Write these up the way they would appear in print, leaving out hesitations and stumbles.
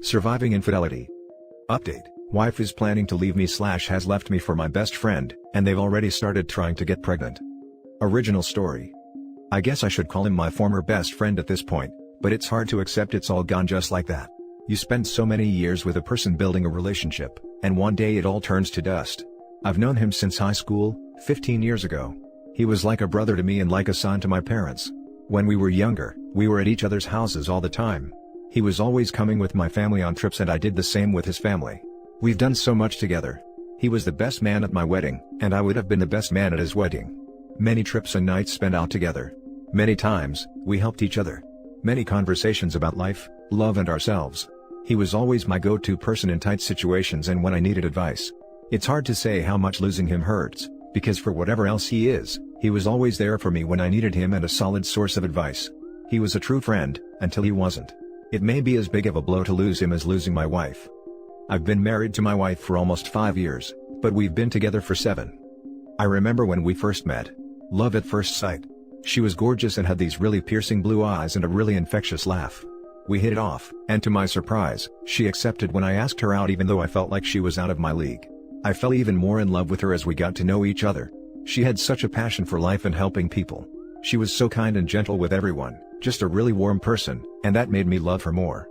Surviving infidelity. Update. Wife is planning to leave me / has left me for my best friend, and they've already started trying to get pregnant. Original story. I guess I should call him my former best friend at this point, but it's hard to accept it's all gone just like that. You spend so many years with a person building a relationship, and one day it all turns to dust. I've known him since high school, 15 years ago. He was like a brother to me and like a son to my parents. When we were younger, we were at each other's houses all the time. He was always coming with my family on trips and I did the same with his family. We've done so much together. He was the best man at my wedding, and I would have been the best man at his wedding. Many trips and nights spent out together. Many times, we helped each other. Many conversations about life, love and ourselves. He was always my go-to person in tight situations and when I needed advice. It's hard to say how much losing him hurts, because for whatever else he is, he was always there for me when I needed him and a solid source of advice. He was a true friend, until he wasn't. It may be as big of a blow to lose him as losing my wife. I've been married to my wife for almost 5 years, but we've been together for 7. I remember when we first met. Love at first sight. She was gorgeous and had these really piercing blue eyes and a really infectious laugh. We hit it off, and to my surprise, she accepted when I asked her out even though I felt like she was out of my league. I fell even more in love with her as we got to know each other. She had such a passion for life and helping people. She was so kind and gentle with everyone, just a really warm person, and that made me love her more.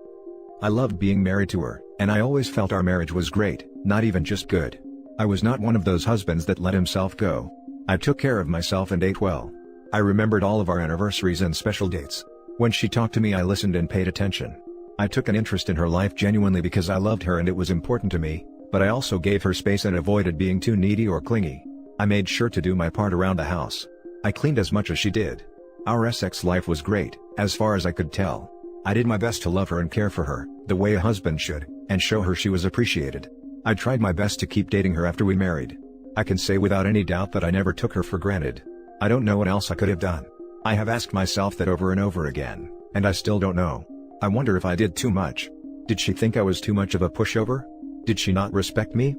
I loved being married to her, and I always felt our marriage was great, not even just good. I was not one of those husbands that let himself go. I took care of myself and ate well. I remembered all of our anniversaries and special dates. When she talked to me I listened and paid attention. I took an interest in her life genuinely because I loved her and it was important to me, but I also gave her space and avoided being too needy or clingy. I made sure to do my part around the house. I cleaned as much as she did. Our sex life was great, as far as I could tell. I did my best to love her and care for her, the way a husband should, and show her she was appreciated. I tried my best to keep dating her after we married. I can say without any doubt that I never took her for granted. I don't know what else I could have done. I have asked myself that over and over again, and I still don't know. I wonder if I did too much. Did she think I was too much of a pushover? Did she not respect me?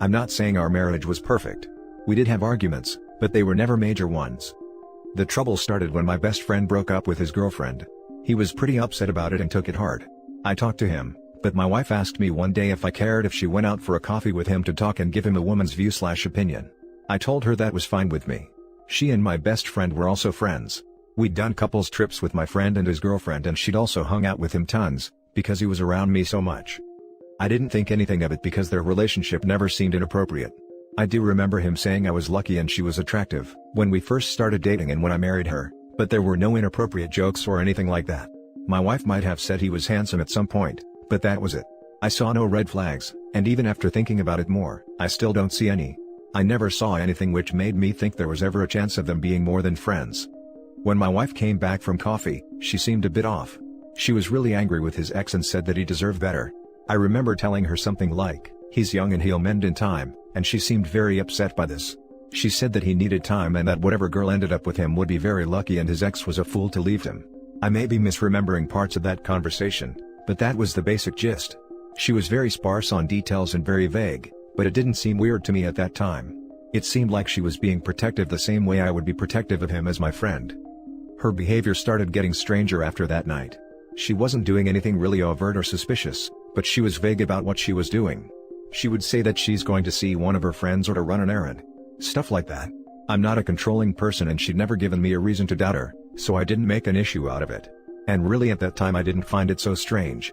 I'm not saying our marriage was perfect. We did have arguments, but they were never major ones. The trouble started when my best friend broke up with his girlfriend. He was pretty upset about it and took it hard. I talked to him, but my wife asked me one day if I cared if she went out for a coffee with him to talk and give him a woman's view / opinion. I told her that was fine with me. She and my best friend were also friends. We'd done couples trips with my friend and his girlfriend and she'd also hung out with him tons, because he was around me so much. I didn't think anything of it because their relationship never seemed inappropriate. I do remember him saying I was lucky and she was attractive, when we first started dating and when I married her, but there were no inappropriate jokes or anything like that. My wife might have said he was handsome at some point, but that was it. I saw no red flags, and even after thinking about it more, I still don't see any. I never saw anything which made me think there was ever a chance of them being more than friends. When my wife came back from coffee, she seemed a bit off. She was really angry with his ex and said that he deserved better. I remember telling her something like, "He's young and he'll mend in time," and she seemed very upset by this. She said that he needed time and that whatever girl ended up with him would be very lucky and his ex was a fool to leave him. I may be misremembering parts of that conversation, but that was the basic gist. She was very sparse on details and very vague, but it didn't seem weird to me at that time. It seemed like she was being protective the same way I would be protective of him as my friend. Her behavior started getting stranger after that night. She wasn't doing anything really overt or suspicious, but she was vague about what she was doing. She would say that she's going to see one of her friends or to run an errand. Stuff like that. I'm not a controlling person and she'd never given me a reason to doubt her, so I didn't make an issue out of it. And really at that time I didn't find it so strange.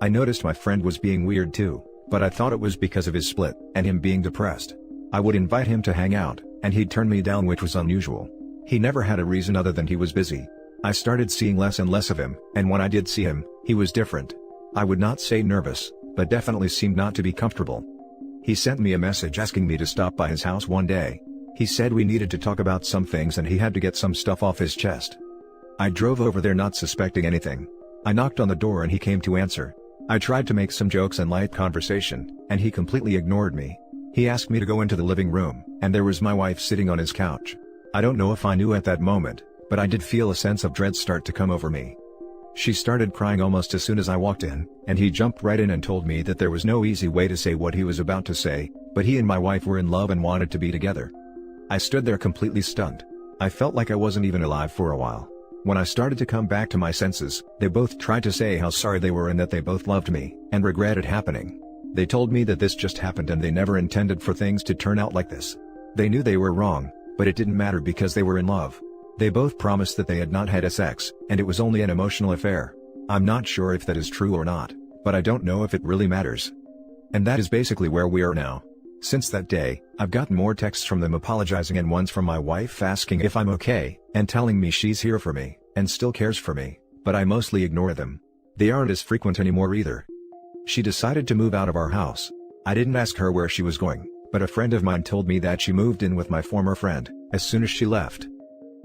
I noticed my friend was being weird too, but I thought it was because of his split, and him being depressed. I would invite him to hang out, and he'd turn me down, which was unusual. He never had a reason other than he was busy. I started seeing less and less of him, and when I did see him, he was different. I would not say nervous, but definitely seemed not to be comfortable. He sent me a message asking me to stop by his house one day. He said we needed to talk about some things and he had to get some stuff off his chest. I drove over there not suspecting anything. I knocked on the door and he came to answer. I tried to make some jokes and light conversation, and he completely ignored me. He asked me to go into the living room, and there was my wife sitting on his couch. I don't know if I knew at that moment, but I did feel a sense of dread start to come over me. She started crying almost as soon as I walked in, and he jumped right in and told me that there was no easy way to say what he was about to say, but he and my wife were in love and wanted to be together. I stood there completely stunned. I felt like I wasn't even alive for a while. When I started to come back to my senses, they both tried to say how sorry they were and that they both loved me, and regretted happening. They told me that this just happened and they never intended for things to turn out like this. They knew they were wrong, but it didn't matter because they were in love. They both promised that they had not had sex, and it was only an emotional affair. I'm not sure if that is true or not, but I don't know if it really matters. And that is basically where we are now. Since that day, I've gotten more texts from them apologizing and ones from my wife asking if I'm okay, and telling me she's here for me, and still cares for me, but I mostly ignore them. They aren't as frequent anymore either. She decided to move out of our house. I didn't ask her where she was going, but a friend of mine told me that she moved in with my former friend, as soon as she left.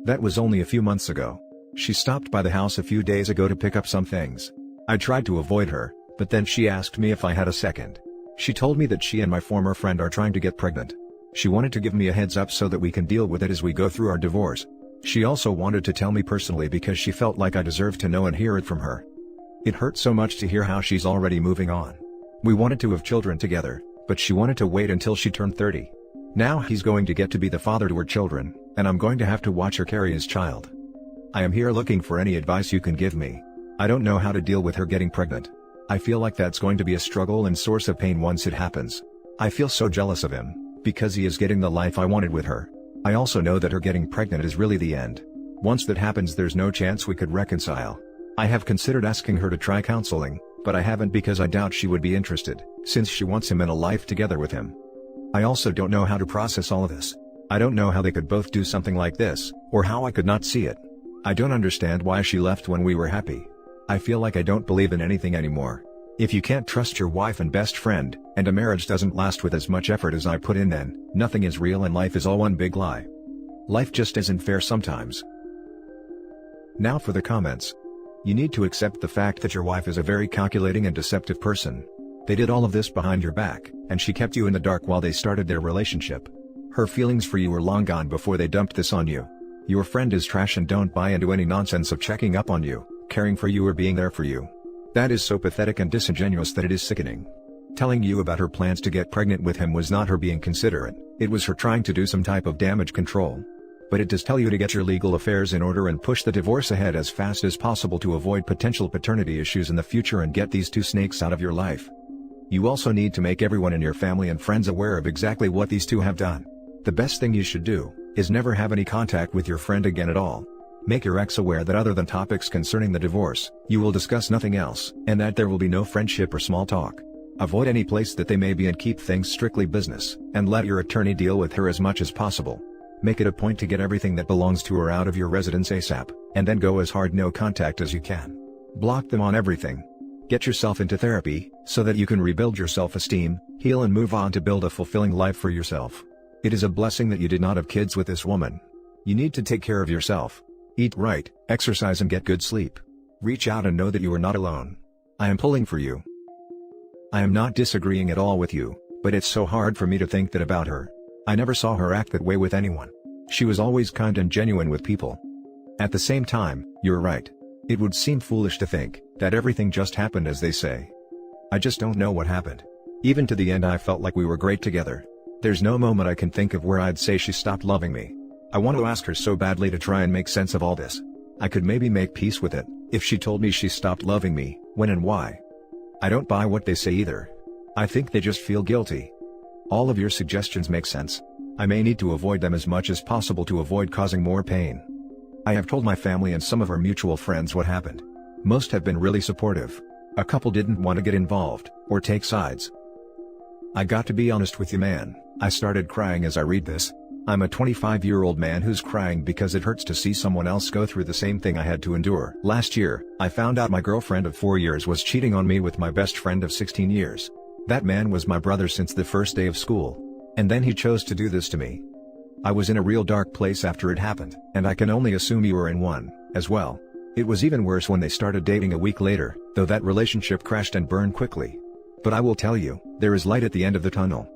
That was only a few months ago. She stopped by the house a few days ago to pick up some things. I tried to avoid her, but then she asked me if I had a second. She told me that she and my former friend are trying to get pregnant. She wanted to give me a heads up so that we can deal with it as we go through our divorce. She also wanted to tell me personally because she felt like I deserved to know and hear it from her. It hurt so much to hear how she's already moving on. We wanted to have children together, but she wanted to wait until she turned 30. Now he's going to get to be the father to her children, and I'm going to have to watch her carry his child. I am here looking for any advice you can give me. I don't know how to deal with her getting pregnant. I feel like that's going to be a struggle and source of pain once it happens. I feel so jealous of him, because he is getting the life I wanted with her. I also know that her getting pregnant is really the end. Once that happens, there's no chance we could reconcile. I have considered asking her to try counseling, but I haven't because I doubt she would be interested, since she wants him in a life together with him. I also don't know how to process all of this. I don't know how they could both do something like this, or how I could not see it. I don't understand why she left when we were happy. I feel like I don't believe in anything anymore. If you can't trust your wife and best friend, and a marriage doesn't last with as much effort as I put in, then nothing is real and life is all one big lie. Life just isn't fair sometimes. Now for the comments. You need to accept the fact that your wife is a very calculating and deceptive person. They did all of this behind your back, and she kept you in the dark while they started their relationship. Her feelings for you were long gone before they dumped this on you. Your friend is trash and don't buy into any nonsense of checking up on you, caring for you or being there for you. That is so pathetic and disingenuous that it is sickening. Telling you about her plans to get pregnant with him was not her being considerate, it was her trying to do some type of damage control. But it does tell you to get your legal affairs in order and push the divorce ahead as fast as possible to avoid potential paternity issues in the future and get these two snakes out of your life. You also need to make everyone in your family and friends aware of exactly what these two have done. The best thing you should do is never have any contact with your friend again at all. Make your ex aware that other than topics concerning the divorce, you will discuss nothing else, and that there will be no friendship or small talk. Avoid any place that they may be and keep things strictly business, and let your attorney deal with her as much as possible. Make it a point to get everything that belongs to her out of your residence ASAP, and then go as hard no contact as you can. Block them on everything. Get yourself into therapy, so that you can rebuild your self-esteem, heal and move on to build a fulfilling life for yourself. It is a blessing that you did not have kids with this woman. You need to take care of yourself. Eat right, exercise and get good sleep. Reach out and know that you are not alone. I am pulling for you. I am not disagreeing at all with you, but it's so hard for me to think that about her. I never saw her act that way with anyone. She was always kind and genuine with people. At the same time, you're right. It would seem foolish to think that everything just happened as they say. I just don't know what happened. Even to the end I felt like we were great together. There's no moment I can think of where I'd say she stopped loving me. I want to ask her so badly to try and make sense of all this. I could maybe make peace with it, if she told me she stopped loving me, when and why. I don't buy what they say either. I think they just feel guilty. All of your suggestions make sense. I may need to avoid them as much as possible to avoid causing more pain. I have told my family and some of our mutual friends what happened. Most have been really supportive. A couple didn't want to get involved, or take sides. I got to be honest with you, man, I started crying as I read this. I'm a 25-year-old man who's crying because it hurts to see someone else go through the same thing I had to endure. Last year, I found out my girlfriend of 4 years was cheating on me with my best friend of 16 years. That man was my brother since the first day of school. And then he chose to do this to me. I was in a real dark place after it happened, and I can only assume you were in one, as well. It was even worse when they started dating a week later, though that relationship crashed and burned quickly. But I will tell you, there is light at the end of the tunnel.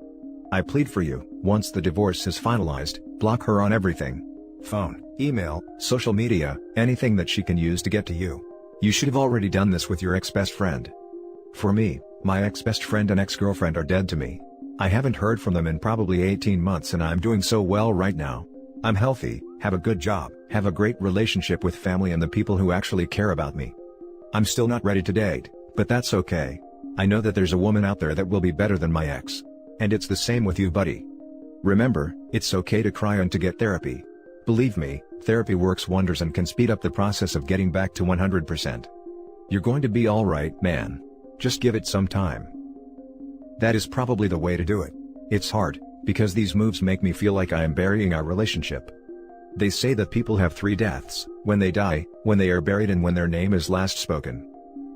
I plead for you, once the divorce is finalized, block her on everything. Phone, email, social media, anything that she can use to get to you. You should have already done this with your ex-best friend. For me, my ex-best friend and ex-girlfriend are dead to me. I haven't heard from them in probably 18 months and I'm doing so well right now. I'm healthy, have a good job, have a great relationship with family and the people who actually care about me. I'm still not ready to date, but that's okay. I know that there's a woman out there that will be better than my ex. And it's the same with you, buddy. Remember, it's okay to cry and to get therapy. Believe me, therapy works wonders and can speed up the process of getting back to 100%. You're going to be alright, man. Just give it some time. That is probably the way to do it. It's hard, because these moves make me feel like I am burying our relationship. They say that people have 3 deaths: when they die, when they are buried, and when their name is last spoken.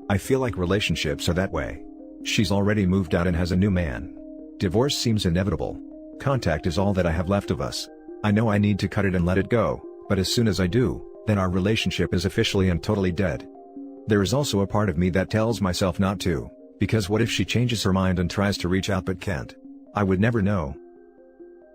I feel like relationships are that way. She's already moved out and has a new man. Divorce seems inevitable. Contact is all that I have left of us. I know I need to cut it and let it go, but as soon as I do, then our relationship is officially and totally dead. There is also a part of me that tells myself not to, because what if she changes her mind and tries to reach out but can't? I would never know.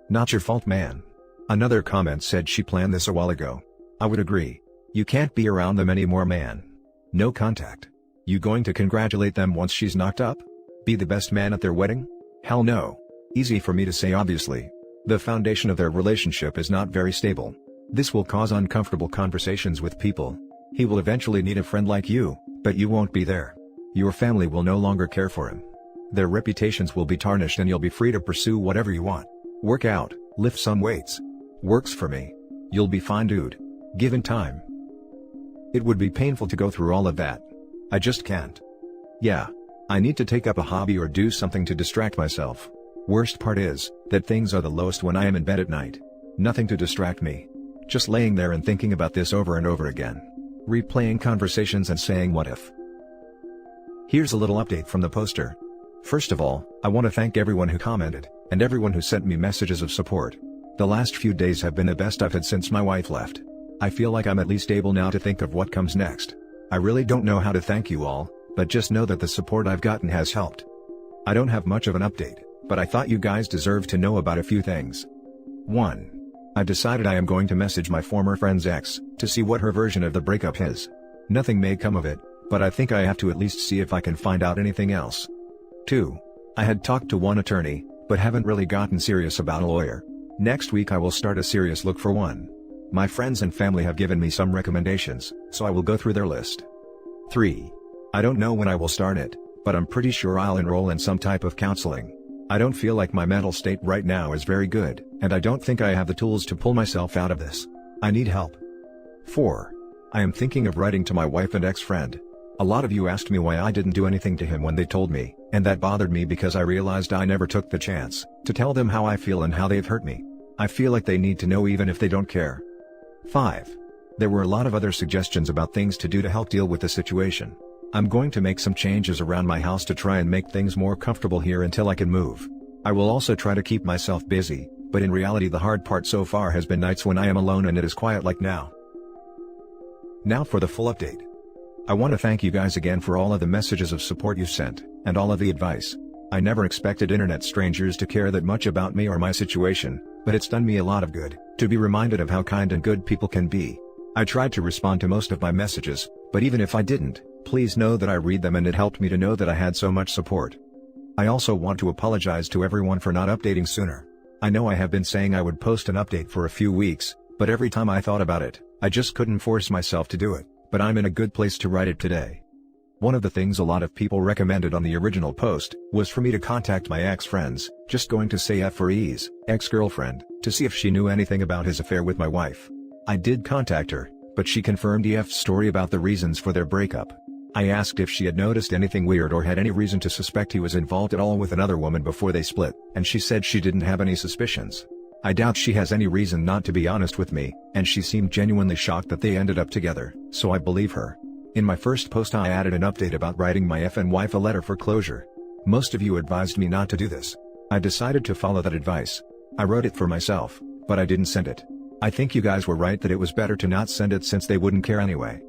Not your fault, man. Another comment said she planned this a while ago. I would agree. You can't be around them anymore, man. No contact. You going to congratulate them once she's knocked up? Be the best man at their wedding? Hell no. Easy for me to say, obviously. The foundation of their relationship is not very stable. This will cause uncomfortable conversations with people. He will eventually need a friend like you, but you won't be there. Your family will no longer care for him. Their reputations will be tarnished and you'll be free to pursue whatever you want. Work out, lift some weights. Works for me. You'll be fine, dude. Given time. It would be painful to go through all of that. I just can't. Yeah. I need to take up a hobby or do something to distract myself. Worst part is, that things are the lowest when I am in bed at night. Nothing to distract me. Just laying there and thinking about this over and over again. Replaying conversations and saying what if. Here's a little update from the poster. First of all, I want to thank everyone who commented, and everyone who sent me messages of support. The last few days have been the best I've had since my wife left. I feel like I'm at least able now to think of what comes next. I really don't know how to thank you all, but just know that the support I've gotten has helped. I don't have much of an update, but I thought you guys deserved to know about a few things. 1. I decided I am going to message my former friend's ex, to see what her version of the breakup is. Nothing may come of it, but I think I have to at least see if I can find out anything else. 2. I had talked to one attorney, but haven't really gotten serious about a lawyer. Next week I will start a serious look for one. My friends and family have given me some recommendations, so I will go through their list. 3. I don't know when I will start it, but I'm pretty sure I'll enroll in some type of counseling. I don't feel like my mental state right now is very good, and I don't think I have the tools to pull myself out of this. I need help. 4. I am thinking of writing to my wife and ex-friend. A lot of you asked me why I didn't do anything to him when they told me, and that bothered me because I realized I never took the chance to tell them how I feel and how they've hurt me. I feel like they need to know even if they don't care. 5. There were a lot of other suggestions about things to do to help deal with the situation. I'm going to make some changes around my house to try and make things more comfortable here until I can move. I will also try to keep myself busy, but in reality the hard part so far has been nights when I am alone and it is quiet like now. Now for the full update. I want to thank you guys again for all of the messages of support you sent, and all of the advice. I never expected internet strangers to care that much about me or my situation, but it's done me a lot of good, to be reminded of how kind and good people can be. I tried to respond to most of my messages, but even if I didn't, please know that I read them and it helped me to know that I had so much support. I also want to apologize to everyone for not updating sooner. I know I have been saying I would post an update for a few weeks, but every time I thought about it, I just couldn't force myself to do it, but I'm in a good place to write it today. One of the things a lot of people recommended on the original post was for me to contact my ex-friends, just going to say F for ease, ex-girlfriend, to see if she knew anything about his affair with my wife. I did contact her, but she confirmed EF's story about the reasons for their breakup. I asked if she had noticed anything weird or had any reason to suspect he was involved at all with another woman before they split, and she said she didn't have any suspicions. I doubt she has any reason not to be honest with me, and she seemed genuinely shocked that they ended up together, so I believe her. In my first post I added an update about writing my effing wife a letter for closure. Most of you advised me not to do this. I decided to follow that advice. I wrote it for myself, but I didn't send it. I think you guys were right that it was better to not send it since they wouldn't care anyway.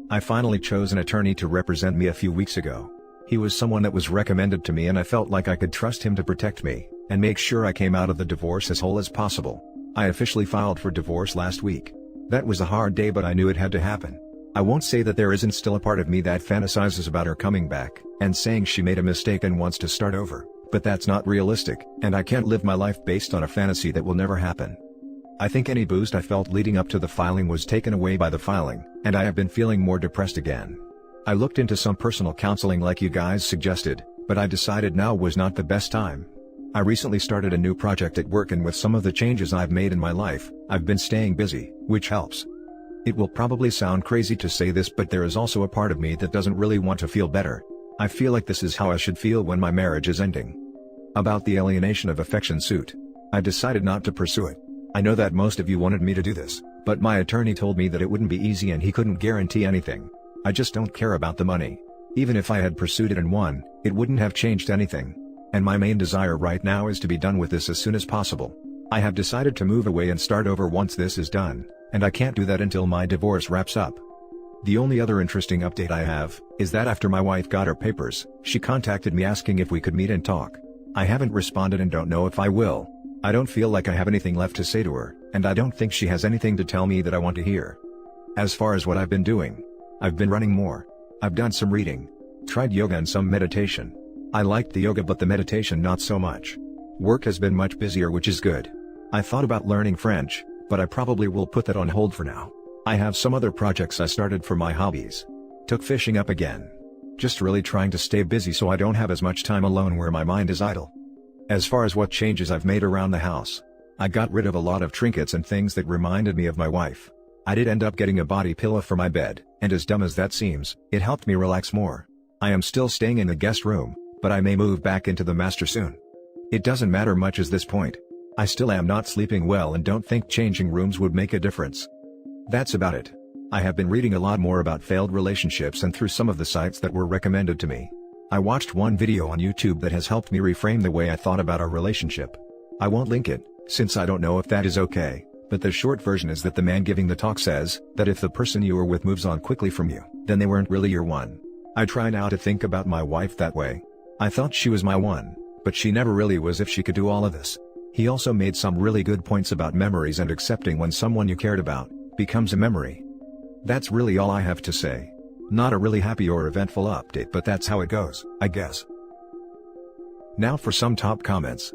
I finally chose an attorney to represent me a few weeks ago. He was someone that was recommended to me and I felt like I could trust him to protect me, and make sure I came out of the divorce as whole as possible. I officially filed for divorce last week. That was a hard day, but I knew it had to happen. I won't say that there isn't still a part of me that fantasizes about her coming back, and saying she made a mistake and wants to start over, but that's not realistic, and I can't live my life based on a fantasy that will never happen. I think any boost I felt leading up to the filing was taken away by the filing, and I have been feeling more depressed again. I looked into some personal counseling like you guys suggested, but I decided now was not the best time. I recently started a new project at work, and with some of the changes I've made in my life, I've been staying busy, which helps. It will probably sound crazy to say this, but there is also a part of me that doesn't really want to feel better. I feel like this is how I should feel when my marriage is ending. About the alienation of affection suit. I decided not to pursue it. I know that most of you wanted me to do this, but my attorney told me that it wouldn't be easy and he couldn't guarantee anything. I just don't care about the money. Even if I had pursued it and won, it wouldn't have changed anything. And my main desire right now is to be done with this as soon as possible. I have decided to move away and start over once this is done, and I can't do that until my divorce wraps up. The only other interesting update I have, is that after my wife got her papers, she contacted me asking if we could meet and talk. I haven't responded and don't know if I will. I don't feel like I have anything left to say to her, and I don't think she has anything to tell me that I want to hear. As far as what I've been doing, I've been running more. I've done some reading. Tried yoga and some meditation. I liked the yoga but the meditation not so much. Work has been much busier, which is good. I thought about learning French, but I probably will put that on hold for now. I have some other projects I started for my hobbies. Took fishing up again. Just really trying to stay busy so I don't have as much time alone where my mind is idle. As far as what changes I've made around the house, I got rid of a lot of trinkets and things that reminded me of my wife. I did end up getting a body pillow for my bed, and as dumb as that seems, it helped me relax more. I am still staying in the guest room, but I may move back into the master soon. It doesn't matter much at this point. I still am not sleeping well and don't think changing rooms would make a difference. That's about it. I have been reading a lot more about failed relationships and through some of the sites that were recommended to me. I watched one video on YouTube that has helped me reframe the way I thought about our relationship. I won't link it, since I don't know if that is okay, but the short version is that the man giving the talk says that if the person you were with moves on quickly from you, then they weren't really your one. I try now to think about my wife that way. I thought she was my one, but she never really was if she could do all of this. He also made some really good points about memories and accepting when someone you cared about becomes a memory. That's really all I have to say. Not a really happy or eventful update, but that's how it goes, I guess. Now for some top comments.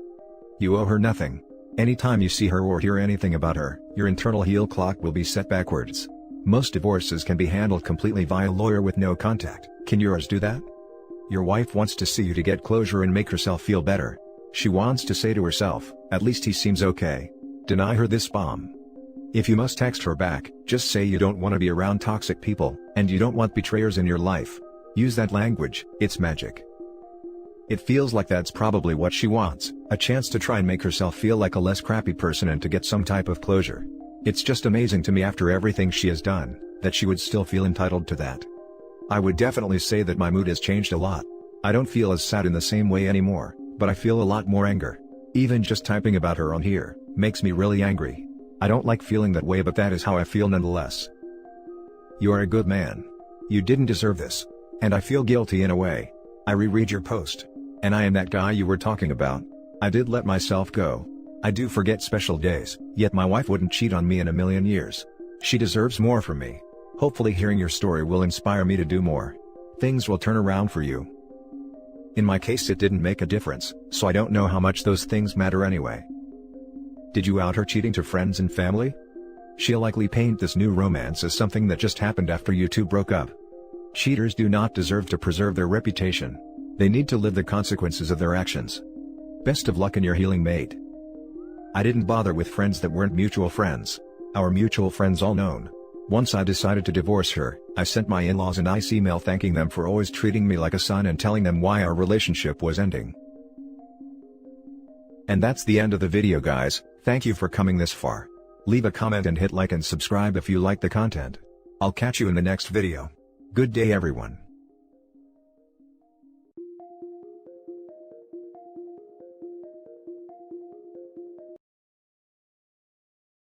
You owe her nothing. Anytime you see her or hear anything about her, your internal heel clock will be set backwards. Most divorces can be handled completely via lawyer with no contact. Can yours do that? Your wife wants to see you to get closure and make herself feel better. She wants to say to herself, at least he seems okay. Deny her this bomb. If you must text her back, just say you don't want to be around toxic people, and you don't want betrayers in your life. Use that language, it's magic. It feels like that's probably what she wants, a chance to try and make herself feel like a less crappy person and to get some type of closure. It's just amazing to me after everything she has done, that she would still feel entitled to that. I would definitely say that my mood has changed a lot. I don't feel as sad in the same way anymore, but I feel a lot more anger. Even just typing about her on here, makes me really angry. I don't like feeling that way, but that is how I feel nonetheless. You are a good man. You didn't deserve this. And I feel guilty in a way. I reread your post. And I am that guy you were talking about. I did let myself go. I do forget special days, yet my wife wouldn't cheat on me in a million years. She deserves more from me. Hopefully hearing your story will inspire me to do more. Things will turn around for you. In my case it didn't make a difference, so I don't know how much those things matter anyway. Did you out her cheating to friends and family? She'll likely paint this new romance as something that just happened after you two broke up. Cheaters do not deserve to preserve their reputation. They need to live the consequences of their actions. Best of luck in your healing, mate. I didn't bother with friends that weren't mutual friends. Our mutual friends all known. Once I decided to divorce her, I sent my in-laws a nice email thanking them for always treating me like a son and telling them why our relationship was ending. And that's the end of the video, guys. Thank you for coming this far. Leave a comment and hit like and subscribe if you like the content. I'll catch you in the next video. Good day everyone.